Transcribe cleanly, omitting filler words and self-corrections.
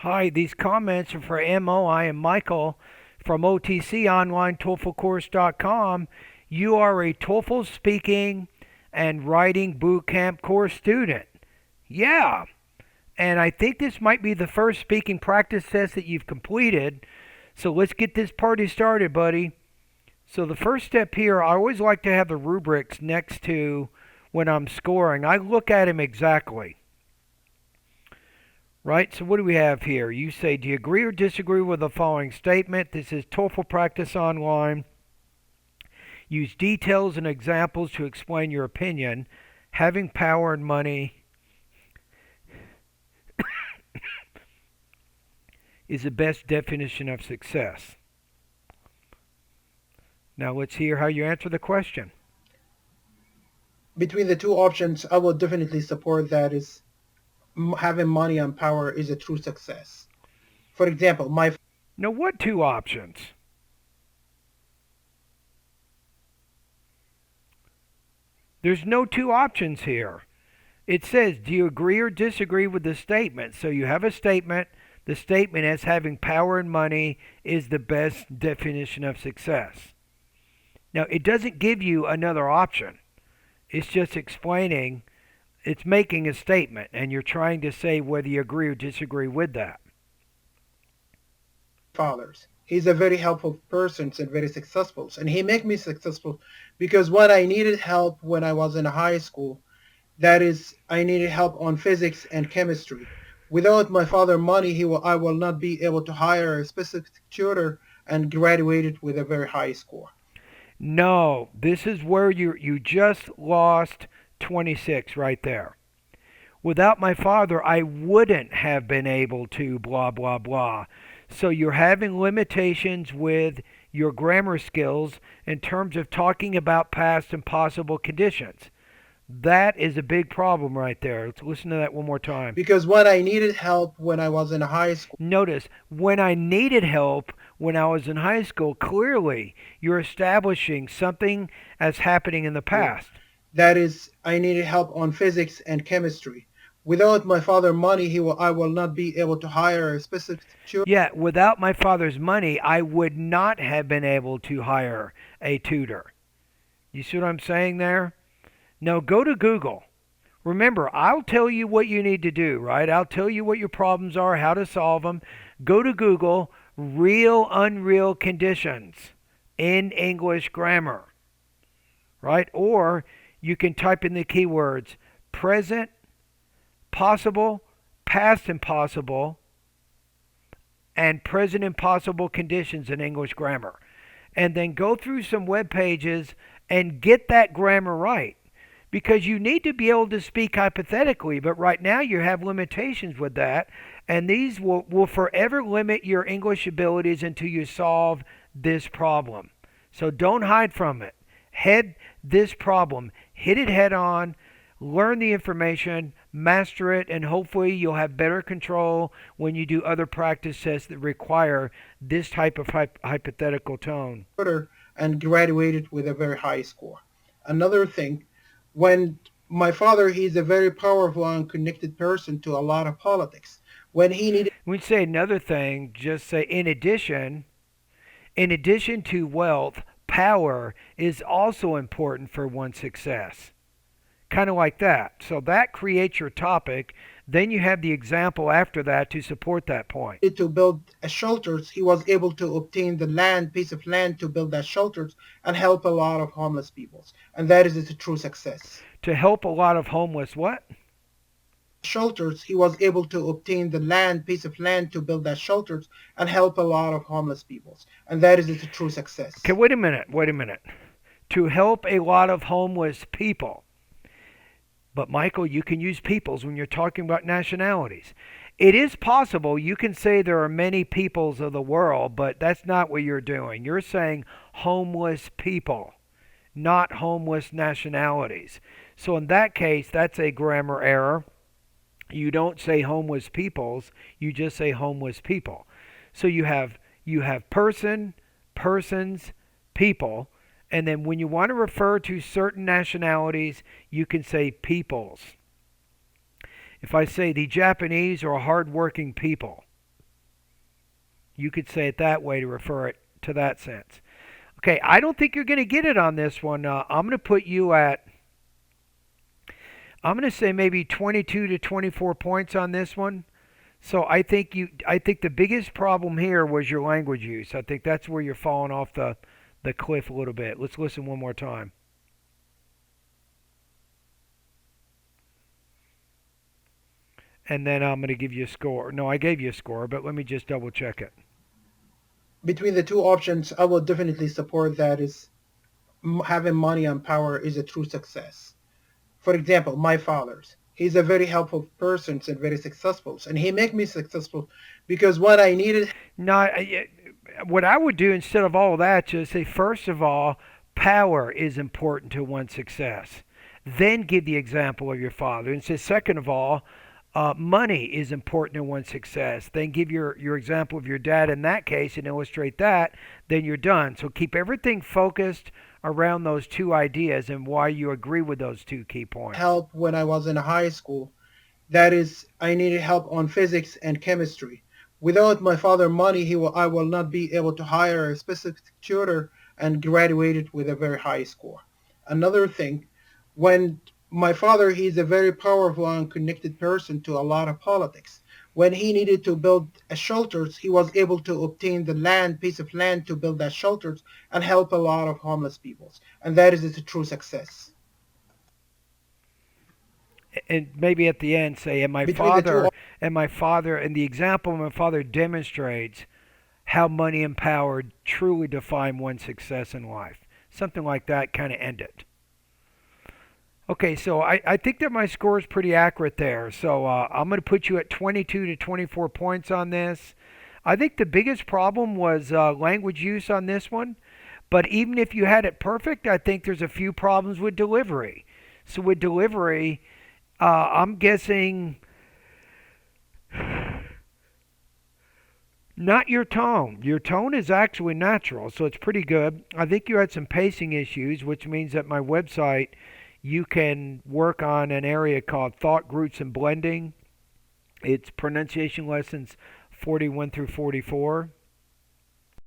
Hi, these comments are for MO. I am Michael from OTC Online TOEFLcourse.com. You are a TOEFL speaking and writing bootcamp course student. Yeah, and I think this might be the first speaking practice test that you've completed. So let's get this party started, buddy. So the first step here, I always like to have the rubrics next to when I'm scoring. I look at them exactly. Right, so what do we have here? You say, do you agree or disagree with the following statement? This is TOEFL Practice Online. Use details and examples to explain your opinion. Having power and money is the best definition of success. Now let's hear how you answer the question. Between the two options, I will definitely support that is having money and power is a true success. For example, Now, what two options? There's no two options here. It says, do you agree or disagree with the statement? So you have a statement. The statement as having power and money is the best definition of success. Now, it doesn't give you another option. It's just explaining, it's making a statement, and you're trying to say whether you agree or disagree with that. fathers. He's a very helpful person and very successful. And he made me successful because when I needed help when I was in high school, that is, I needed help on physics and chemistry. Without my father money, I will not be able to hire a specific tutor and graduated with a very high score. No, this is where you just lost 26 right there. Without my father, I wouldn't have been able to blah, blah, blah. So you're having limitations with your grammar skills in terms of talking about past and possible conditions. That is a big problem right there. Let's listen to that one more time. Because when I needed help when I was in high school, Notice, when I needed help when I was in high school, clearly you're establishing something as happening in the past. that is, I needed help on physics and chemistry. Without my father money, I will not be able to hire a specific tutor. Yeah, without my father's money, I would not have been able to hire a tutor. You see what I'm saying there? Now go to Google. Remember, I'll tell you what you need to do, right? I'll tell you what your problems are, how to solve them. Go to Google, real unreal conditions in English grammar, right? Or you can type in the keywords present, possible, past impossible, and present impossible conditions in English grammar. And then go through some web pages and get that grammar right. Because you need to be able to speak hypothetically, but right now you have limitations with that, and these will forever limit your English abilities until you solve this problem. So don't hide from it. Head this problem, hit it head on, learn the information, master it, and hopefully you'll have better control when you do other practice tests that require this type of hypothetical tone. And graduated with a very high score. Another thing, when my father, he's a very powerful and connected person to a lot of politics. When he needed When you say another thing, just say in addition to wealth, power is also important for one's success. Kind of like that. So that creates your topic. Then you have the example after that to support that point. to build a shelters, he was able to obtain the piece of land to build that shelters and help a lot of homeless peoples. And that is a true success. To help a lot of homeless what? Shelters, he was able to obtain the piece of land to build that shelters and help a lot of homeless peoples. And that is a true success. Okay, wait a minute. To help a lot of homeless people. But Michael, you can use peoples when you're talking about nationalities. It is possible you can say there are many peoples of the world, but that's not what you're doing. You're saying homeless people, not homeless nationalities. So in that case, that's a grammar error. You don't say homeless peoples, you just say homeless people. So you have person, persons, people, and then when you want to refer to certain nationalities, you can say peoples. If I say the Japanese are a hardworking people, You could say it that way to refer it to that sense. Okay, I don't think you're going to get it on this one. I'm going to put you at, I'm going to say maybe 22 to 24 points on this one. So I think the biggest problem here was your language use. I think that's where you're falling off the cliff a little bit. Let's listen one more time. And then I'm going to give you a score. No, I gave you a score, but let me just double check it. Between the two options, I will definitely support that is having money and power is a true success. For example, my father's. He's a very helpful person and very successful, and he made me successful because what I needed. No, what I would do instead of all of that is say, first of all, power is important to one's success. Then give the example of your father. And say, second of all, money is important to one's success. Then give your example of your dad in that case and illustrate that. Then you're done. So keep everything focused around those two ideas and why you agree with those two key points. Help when I was in high school. That is, I needed help on physics and chemistry. Without my father money, I will not be able to hire a specific tutor and graduated with a very high score. Another thing, when my father, he's a very powerful and connected person to a lot of politics. When he needed to build a shelters, he was able to obtain the piece of land to build that shelters and help a lot of homeless people. And that is a true success. And maybe at the end say, Between the two and the example of my father demonstrates how money and power truly define one's success in life. Something like that, kind of end it. Okay, so I think that my score is pretty accurate there. So I'm going to put you at 22 to 24 points on this. I think the biggest problem was language use on this one. But even if you had it perfect, I think there's a few problems with delivery. So with delivery, I'm guessing not your tone. Your tone is actually natural, so it's pretty good. I think you had some pacing issues, which means that my website you can work on an area called thought groups and blending. It's pronunciation lessons 41 through 44.